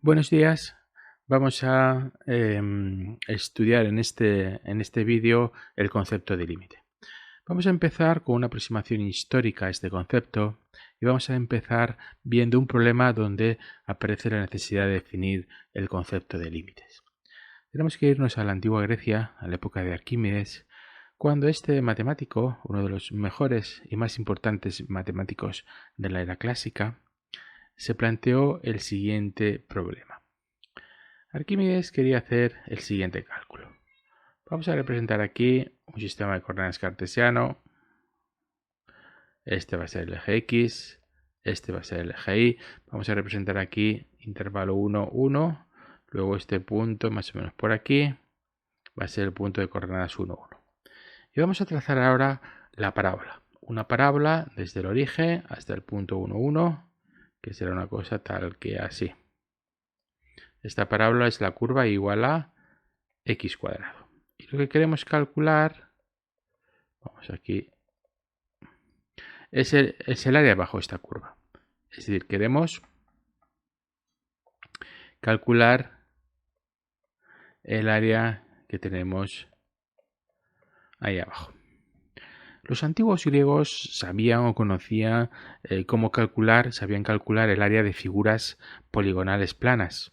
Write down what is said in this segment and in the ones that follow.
Buenos días. Vamos a estudiar en este vídeo el concepto de límite. Vamos a empezar con una aproximación histórica a este concepto y vamos a empezar viendo un problema donde aparece la necesidad de definir el concepto de límites. Tenemos que irnos a la antigua Grecia, a la época de Arquímedes, cuando este matemático, uno de los mejores y más importantes matemáticos de la era clásica, se planteó el siguiente problema. Arquímedes quería hacer el siguiente cálculo. Vamos a representar aquí un sistema de coordenadas cartesiano. Este va a ser el eje X, este va a ser el eje Y. Vamos a representar aquí intervalo 1, 1. Luego este punto más o menos por aquí va a ser el punto de coordenadas 1, 1. Y vamos a trazar ahora la parábola. Una parábola desde el origen hasta el punto 1, 1, que será una cosa tal que así. Esta parábola es la curva igual a x cuadrado. Y lo que queremos calcular, vamos aquí, es el área bajo esta curva. Es decir, queremos calcular el área que tenemos ahí abajo. Los antiguos griegos sabían o conocían sabían calcular el área de figuras poligonales planas.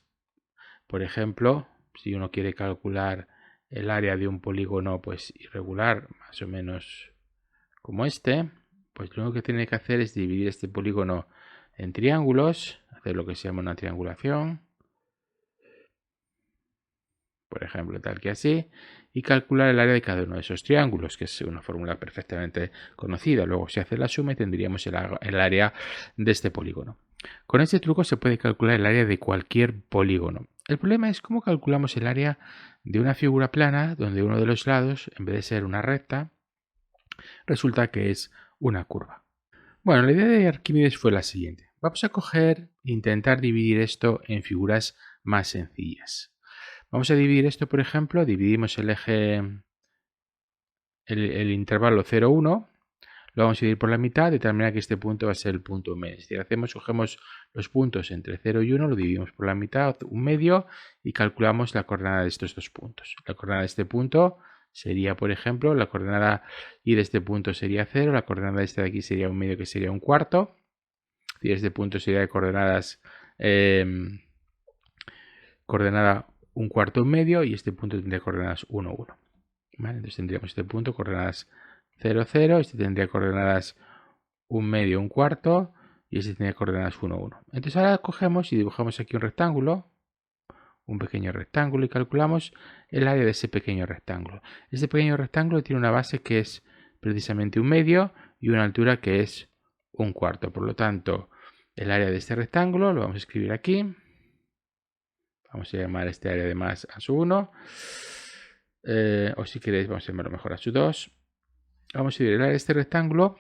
Por ejemplo, si uno quiere calcular el área de un polígono pues irregular, más o menos como este, pues lo único que tiene que hacer es dividir este polígono en triángulos, hacer lo que se llama una triangulación, por ejemplo, tal que así, y calcular el área de cada uno de esos triángulos, que es una fórmula perfectamente conocida. Luego se hace la suma y tendríamos el área de este polígono. Con este truco se puede calcular el área de cualquier polígono. El problema es cómo calculamos el área de una figura plana donde uno de los lados, en vez de ser una recta, resulta que es una curva. Bueno, la idea de Arquímedes fue la siguiente. Vamos a coger e intentar dividir esto en figuras más sencillas. Vamos a dividir esto, por ejemplo, dividimos el eje, el intervalo 0, 1, lo vamos a dividir por la mitad, de tal manera que este punto va a ser el punto medio. Es decir, cogemos los puntos entre 0 y 1, lo dividimos por la mitad, un medio, y calculamos la coordenada de estos dos puntos. La coordenada de este punto sería, por ejemplo, la coordenada y de este punto sería 0, la coordenada de este de aquí sería un medio, que sería un cuarto. Es decir, este punto sería de coordenadas coordenada un cuarto, un medio, y este punto tendría coordenadas 1, 1. ¿Vale? Entonces tendríamos este punto coordenadas 0, 0, este tendría coordenadas un medio, un cuarto, y este tendría coordenadas 1, 1. Entonces ahora cogemos y dibujamos aquí un rectángulo, un pequeño rectángulo, y calculamos el área de ese pequeño rectángulo. Este pequeño rectángulo tiene una base que es precisamente un medio y una altura que es un cuarto. Por lo tanto, el área de este rectángulo lo vamos a escribir aquí. Vamos a llamar este área de más a su 1. O si queréis, vamos a llamarlo mejor a su 2. Vamos a dividir el área de este rectángulo.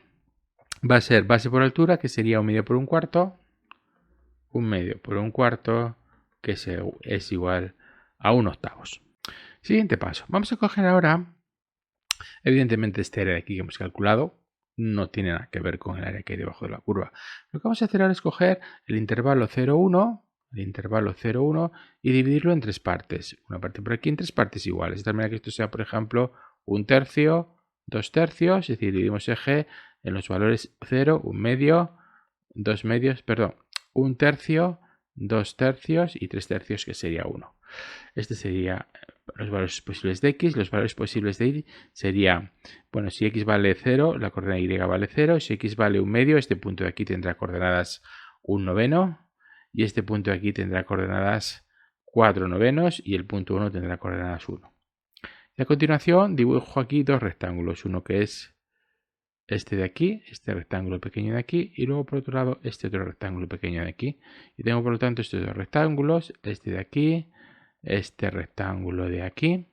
Va a ser base por altura, que sería un medio por un cuarto. Un medio por un cuarto, que es igual a 1 octavos. Siguiente paso. Vamos a coger ahora, evidentemente este área de aquí que hemos calculado no tiene nada que ver con el área que hay debajo de la curva. Lo que vamos a hacer ahora es coger el intervalo 0, 1, y dividirlo en tres partes. Una parte por aquí en tres partes iguales. De tal manera que esto sea, por ejemplo, un tercio, 2 tercios. Es decir, dividimos eje en los valores 0, un medio, 2 medios, perdón, un tercio, 2 tercios y 3 tercios, que sería 1. Este sería los valores posibles de x. Los valores posibles de y sería, bueno, si x vale 0, la coordenada y vale 0. Si x vale un medio, este punto de aquí tendrá coordenadas un noveno. Y este punto de aquí tendrá coordenadas 4 novenos. Y el punto 1 tendrá coordenadas 1. Y a continuación dibujo aquí dos rectángulos. Uno que es este de aquí, este rectángulo pequeño de aquí, y luego por otro lado este otro rectángulo pequeño de aquí. Y tengo por lo tanto estos dos rectángulos, este de aquí, este rectángulo de aquí.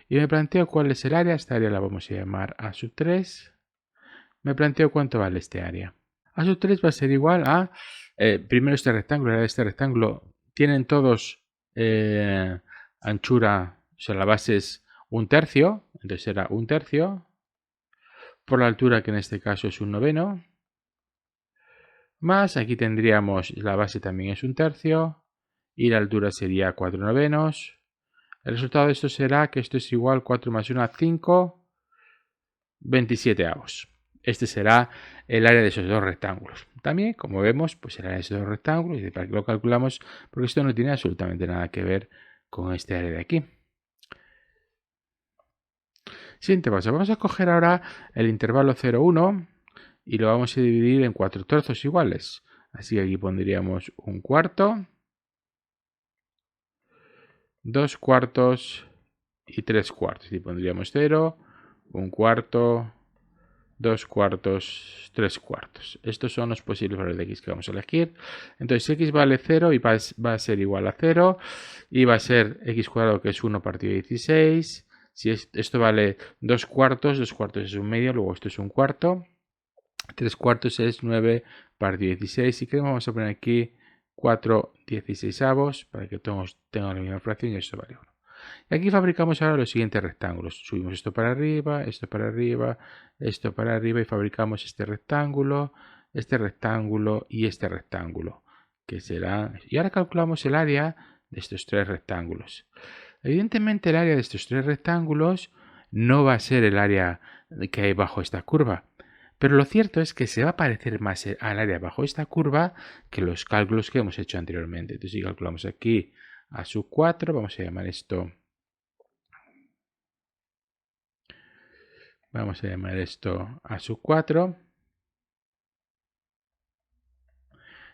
Y me planteo cuál es el área. Esta área la vamos a llamar A sub 3. Me planteo cuánto vale este área. A sub 3 va a ser igual a, primero este rectángulo, el área de este rectángulo, tienen todos anchura, o sea, la base es un tercio, entonces será un tercio, por la altura, que en este caso es un noveno, más aquí tendríamos la base también es un tercio, y la altura sería 4/9. El resultado de esto será que esto es igual 4 más 1 a 5, 27avos. Este será el área de esos dos rectángulos. También, como vemos, pues el área de esos dos rectángulos, y para que lo calculamos, porque esto no tiene absolutamente nada que ver con este área de aquí. Siguiente paso, vamos a coger ahora el intervalo 0, 1 y lo vamos a dividir en 4 trozos iguales. Así que aquí pondríamos 1/4, 2/4 y 3/4. Y pondríamos 0, 1/4, 2/4, 3/4. Estos son los posibles valores de x que vamos a elegir. Entonces x vale 0 y va a ser igual a 0. Y va a ser x², que es 1 partido de 16. Si esto vale 2/4, 2/4 es 1/2, luego esto es 1/4. 3/4 es 9 partido de 16. Y que vamos a poner aquí 4/16avos para que todos tengan la misma fracción y esto vale 1. Y aquí fabricamos ahora los siguientes rectángulos. Subimos esto para arriba, esto para arriba, esto para arriba y fabricamos este rectángulo y este rectángulo, que será... Y ahora calculamos el área de estos tres rectángulos. Evidentemente el área de estos tres rectángulos no va a ser el área que hay bajo esta curva, pero lo cierto es que se va a parecer más al área bajo esta curva que los cálculos que hemos hecho anteriormente. Entonces si calculamos aquí a sub 4, vamos a llamar esto a sub 4.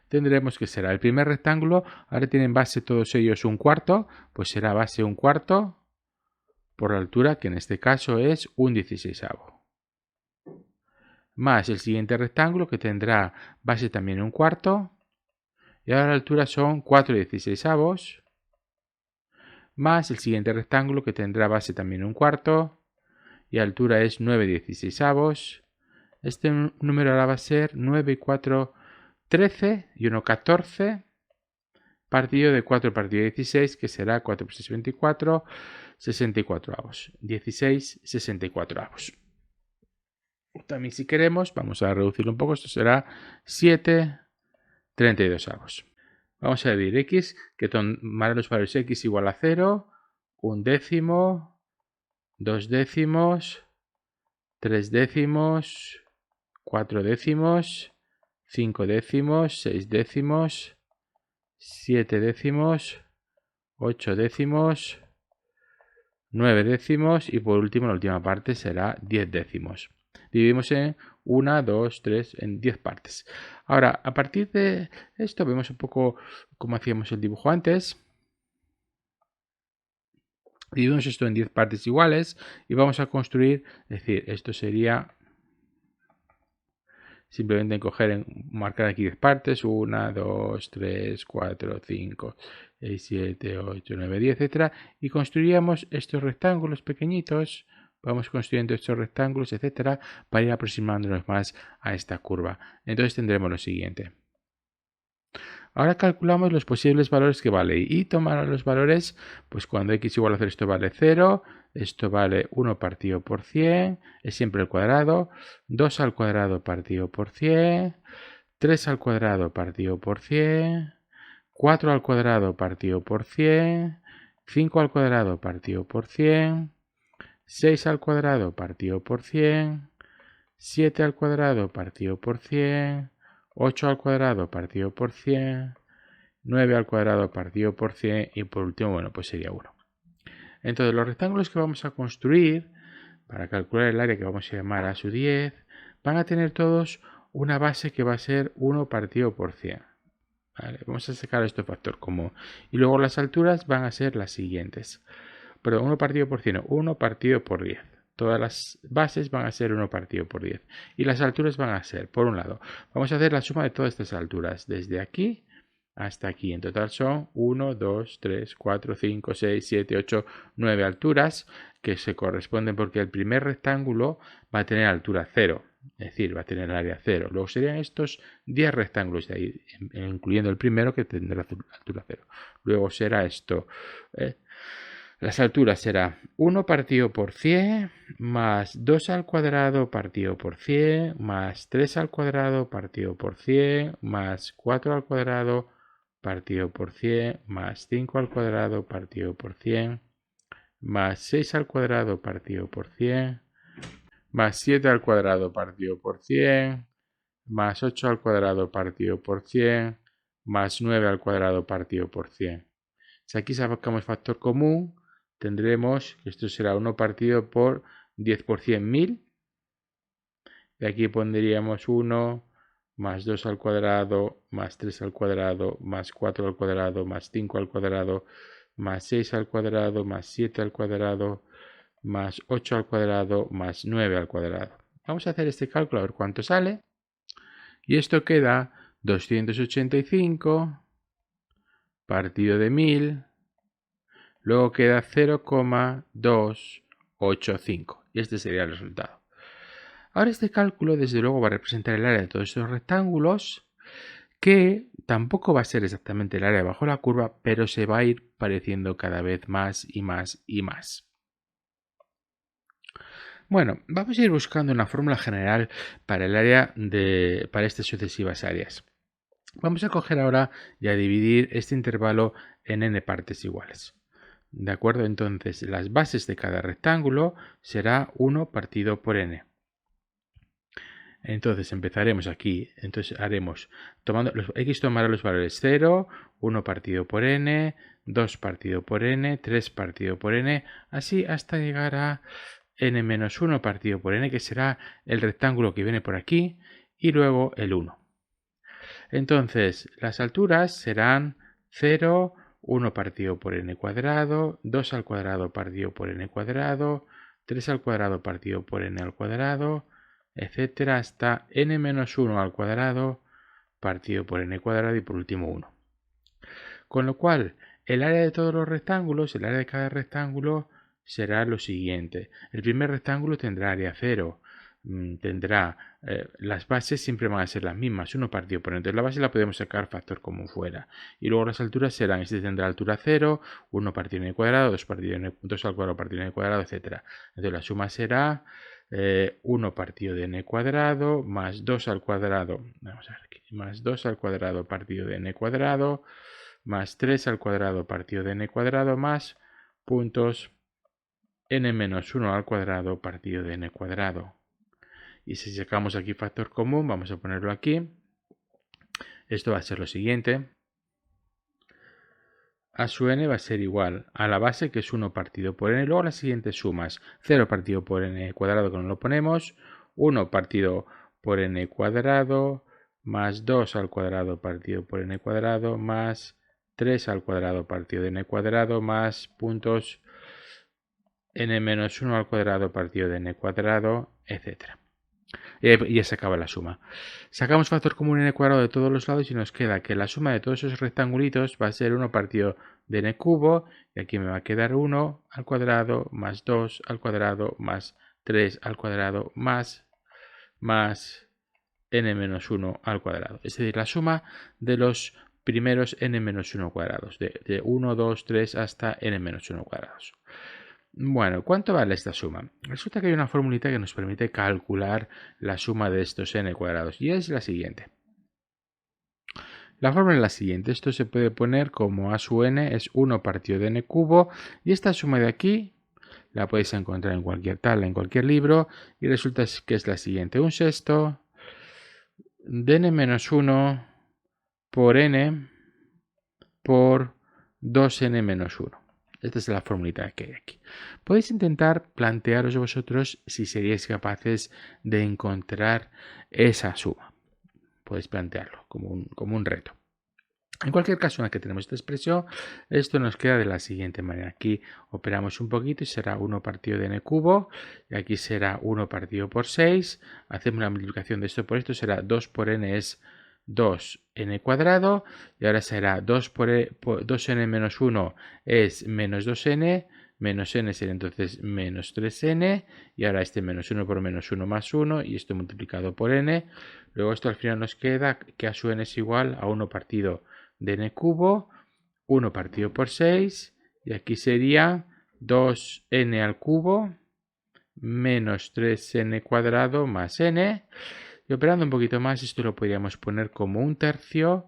Tendremos que será el primer rectángulo. Ahora tienen base todos ellos 1/4, pues será base 1/4 por la altura, que en este caso es 1/16avo. Más el siguiente rectángulo, que tendrá base también 1/4. Y ahora la altura son 4/16avos. Más el siguiente rectángulo, que tendrá base también 1/4. Y altura es 9/16avos. Este número ahora va a ser 9 y 4, 13 y 1, 14. Partido de 4 partido de 16, que será 4 por 6, 24, 64avos. 16, 64avos. También si queremos, vamos a reducirlo un poco, esto será 7, 32avos. Vamos a dividir x, que tomará los valores x igual a 0, 1 décimo, 2 décimos, 3 décimos, 4 décimos, 5 décimos, 6 décimos, 7 décimos, 8 décimos, 9 décimos y por último la última parte será 10 décimos. Dividimos en 1, 2, 3, en 10 partes. Ahora, a partir de esto vemos un poco cómo hacíamos el dibujo antes. Dividimos esto en 10 partes iguales y vamos a construir, es decir, esto sería simplemente marcar aquí 10 partes, 1, 2, 3, 4, 5, 6, 7, 8, 9, 10, etc. Y construiríamos estos rectángulos pequeñitos, vamos construyendo estos rectángulos, etc. para ir aproximándonos más a esta curva. Entonces tendremos lo siguiente. Ahora calculamos los posibles valores que vale y tomar los valores, pues cuando x igual a 0 esto vale 0, esto vale 1 partido por 100, es siempre el cuadrado, 2 al cuadrado partido por 100, 3 al cuadrado partido por 100, 4 al cuadrado partido por 100, 5 al cuadrado partido por 100, 6 al cuadrado partido por 100, 7 al cuadrado partido por 100, 8 al cuadrado partido por 100, 9 al cuadrado partido por 100 y por último, bueno, pues sería 1. Entonces los rectángulos que vamos a construir para calcular el área que vamos a llamar a sub 10 van a tener todos una base que va a ser 1 partido por 100. Vale, vamos a sacar este factor común y luego las alturas van a ser las siguientes. Perdón, 1 partido por 100, 1 partido por 10. Todas las bases van a ser 1 partido por 10. Y las alturas van a ser, por un lado, vamos a hacer la suma de todas estas alturas, desde aquí hasta aquí. En total son 1, 2, 3, 4, 5, 6, 7, 8, 9 alturas que se corresponden porque el primer rectángulo va a tener altura 0. Es decir, va a tener el área 0. Luego serían estos 10 rectángulos de ahí, incluyendo el primero que tendrá altura 0. Luego será esto... Las alturas será 1 partido por 100 más 2 al cuadrado partido por 100 más 3 al cuadrado partido por 100 más 4 al cuadrado partido por 100 más 5 al cuadrado partido por 100 más 6 al cuadrado partido por 100 más 7 al cuadrado partido por 100 más 8 al cuadrado partido por 100 más 9 al cuadrado partido por 100. Si aquí sacamos factor común, tendremos que esto será 1 partido por 10 por 100, 1000. Y aquí pondríamos 1 más 2 al cuadrado, más 3 al cuadrado, más 4 al cuadrado, más 5 al cuadrado, más 6 al cuadrado, más 7 al cuadrado, más 8 al cuadrado, más 9 al cuadrado. Vamos a hacer este cálculo a ver cuánto sale. Y esto queda 285 partido de 1000. Luego queda 0,285. Y este sería el resultado. Ahora este cálculo desde luego va a representar el área de todos estos rectángulos, que tampoco va a ser exactamente el área bajo la curva, pero se va a ir pareciendo cada vez más y más y más. Bueno, vamos a ir buscando una fórmula general para el área para estas sucesivas áreas. Vamos a coger ahora y a dividir este intervalo en n partes iguales. ¿De acuerdo? Entonces, las bases de cada rectángulo será 1 partido por n. Entonces, empezaremos aquí. Entonces, haremos, X tomará los valores 0, 1 partido por n, 2 partido por n, 3 partido por n, así hasta llegar a n-1 partido por n, que será el rectángulo que viene por aquí, y luego el 1. Entonces, las alturas serán 0, 1 partido por n cuadrado, 2 al cuadrado partido por n cuadrado, 3 al cuadrado partido por n al cuadrado, etcétera, hasta n-1 al cuadrado partido por n cuadrado y por último 1. Con lo cual, el área de todos los rectángulos, el área de cada rectángulo será lo siguiente. El primer rectángulo tendrá área 0, las bases siempre van a ser las mismas, 1 partido por n. Entonces la base la podemos sacar factor común fuera. Y luego las alturas serán, este tendrá altura 0, 1 partido n cuadrado, 2 al cuadrado partido n cuadrado, etc. Entonces la suma será 1 partido de n cuadrado más 2 al cuadrado, vamos a ver aquí, más 2 al cuadrado partido de n cuadrado, más 3 al cuadrado partido de n cuadrado, más puntos n-1 al cuadrado partido de n cuadrado. Y si sacamos aquí factor común, vamos a ponerlo aquí. Esto va a ser lo siguiente. A su n va a ser igual a la base, que es 1 partido por n. Luego las siguientes sumas. 0 partido por n cuadrado, que no lo ponemos. 1 partido por n cuadrado, más 2 al cuadrado partido por n cuadrado, más 3 al cuadrado partido de n cuadrado, más puntos n-1 al cuadrado partido de n cuadrado, etcétera. Y ya se acaba la suma. Sacamos factor común n cuadrado de todos los lados y nos queda que la suma de todos esos rectangulitos va a ser 1 partido de n cubo, y aquí me va a quedar 1 al cuadrado más 2 al cuadrado más 3 al cuadrado más n-1 al cuadrado. Es decir, la suma de los primeros n-1 cuadrados, de 1, 2, 3 hasta n-1 cuadrados. Bueno, ¿cuánto vale esta suma? Resulta que hay una formulita que nos permite calcular la suma de estos n cuadrados, y es la siguiente. La fórmula es la siguiente. Esto se puede poner como a su n es 1 partido de n cubo, y esta suma de aquí la podéis encontrar en cualquier tabla, en cualquier libro, y resulta que es la siguiente. 1/6 de n-1 por n por 2n-1. Esta es la formulita que hay aquí. Podéis intentar plantearos vosotros si seríais capaces de encontrar esa suma. Podéis plantearlo como un reto. En cualquier caso, una vez que tenemos esta expresión, esto nos queda de la siguiente manera. Aquí operamos un poquito y será 1 partido de n cubo. Y aquí será 1 partido por 6. Hacemos la multiplicación de esto por esto. Será 2 por n es 2n cuadrado, y ahora será 2n menos 1 es menos 2n, menos n será entonces menos 3n, y ahora este menos 1 por menos 1 más 1, y esto multiplicado por n. Luego esto al final nos queda que a su n es igual a 1 partido de n cubo, 1 partido por 6, y aquí sería 2n al cubo menos 3n cuadrado más n. Y operando un poquito más, esto lo podríamos poner como 1/3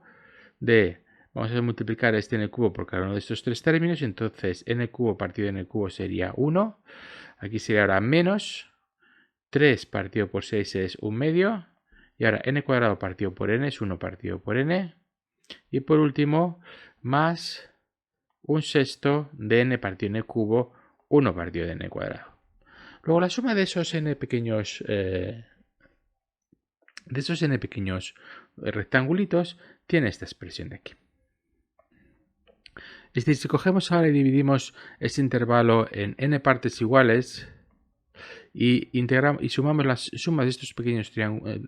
de, Vamos a multiplicar este n cubo por cada uno de estos tres términos. Entonces n cubo partido de n cubo sería 1. Aquí sería ahora menos 3 partido por 6 es 1 medio. Y ahora n cuadrado partido por n es 1 partido por n. Y por último, más 1/6 de n partido n cubo, 1 partido de n cuadrado. Luego la suma de esos n pequeños rectangulitos tiene esta expresión de aquí. Es decir, si cogemos ahora y dividimos este intervalo en n partes iguales y sumamos las sumas de estos pequeños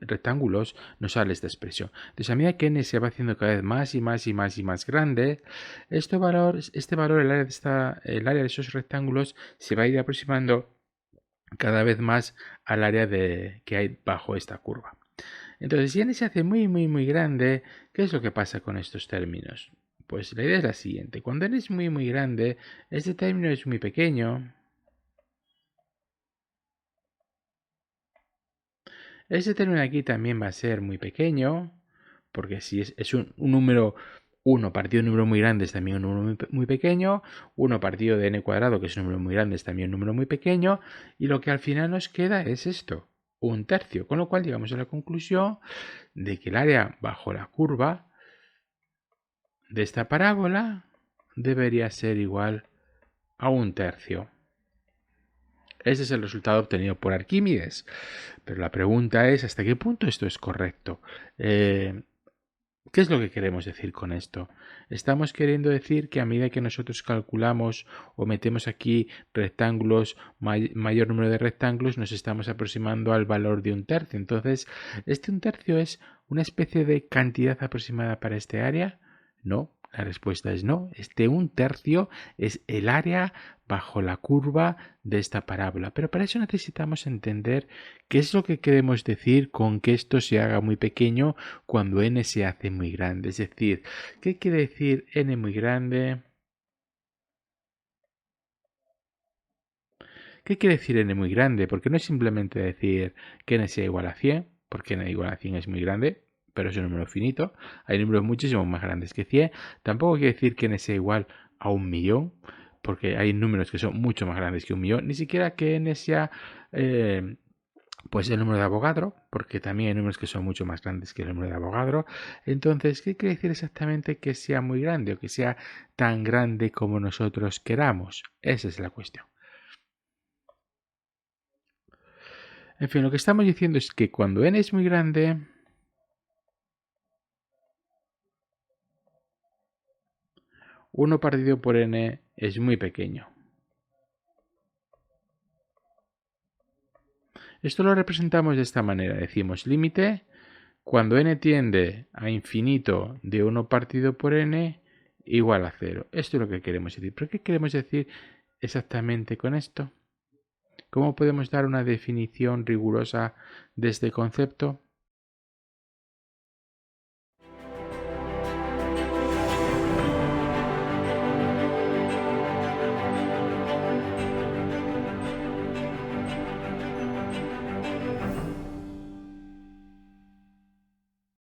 rectángulos, nos sale esta expresión. Entonces, a medida que n se va haciendo cada vez más y más y más y más grande, este valor, el área de esos rectángulos, se va a ir aproximando cada vez más al área que hay bajo esta curva. Entonces, si n se hace muy, muy, muy grande, ¿qué es lo que pasa con estos términos? Pues la idea es la siguiente. Cuando n es muy, muy grande, este término es muy pequeño. Este término aquí también va a ser muy pequeño, porque si es un número 1 partido de un número muy grande es también un número muy pequeño, 1 partido de n cuadrado, que es un número muy grande, es también un número muy pequeño, y lo que al final nos queda es esto, 1/3, con lo cual llegamos a la conclusión de que el área bajo la curva de esta parábola debería ser igual a 1/3. Ese es el resultado obtenido por Arquímedes. Pero la pregunta es, ¿hasta qué punto esto es correcto? ¿Qué es lo que queremos decir con esto? Estamos queriendo decir que a medida que nosotros calculamos o metemos aquí rectángulos, mayor número de rectángulos, nos estamos aproximando al valor de 1/3. Entonces, ¿este 1/3 es una especie de cantidad aproximada para este área? No, la respuesta es no. Este 1/3 es el área bajo la curva de esta parábola. Pero para eso necesitamos entender qué es lo que queremos decir con que esto se haga muy pequeño cuando n se hace muy grande. Es decir, ¿qué quiere decir n muy grande? ¿Qué quiere decir n muy grande? Porque no es simplemente decir que n sea igual a 100, porque n igual a 100 es muy grande, pero es un número finito. Hay números muchísimo más grandes que 100. Tampoco quiere decir que n sea igual a 1.000.000, porque hay números que son mucho más grandes que 1.000.000. Ni siquiera que n sea pues el número de Avogadro, porque también hay números que son mucho más grandes que el número de Avogadro. Entonces, ¿qué quiere decir exactamente que sea muy grande o que sea tan grande como nosotros queramos? Esa es la cuestión. En fin, lo que estamos diciendo es que cuando n es muy grande, uno partido por n es muy pequeño. Esto lo representamos de esta manera. Decimos límite cuando n tiende a infinito de 1 partido por n igual a 0. Esto es lo que queremos decir. ¿Pero qué queremos decir exactamente con esto? ¿Cómo podemos dar una definición rigurosa de este concepto?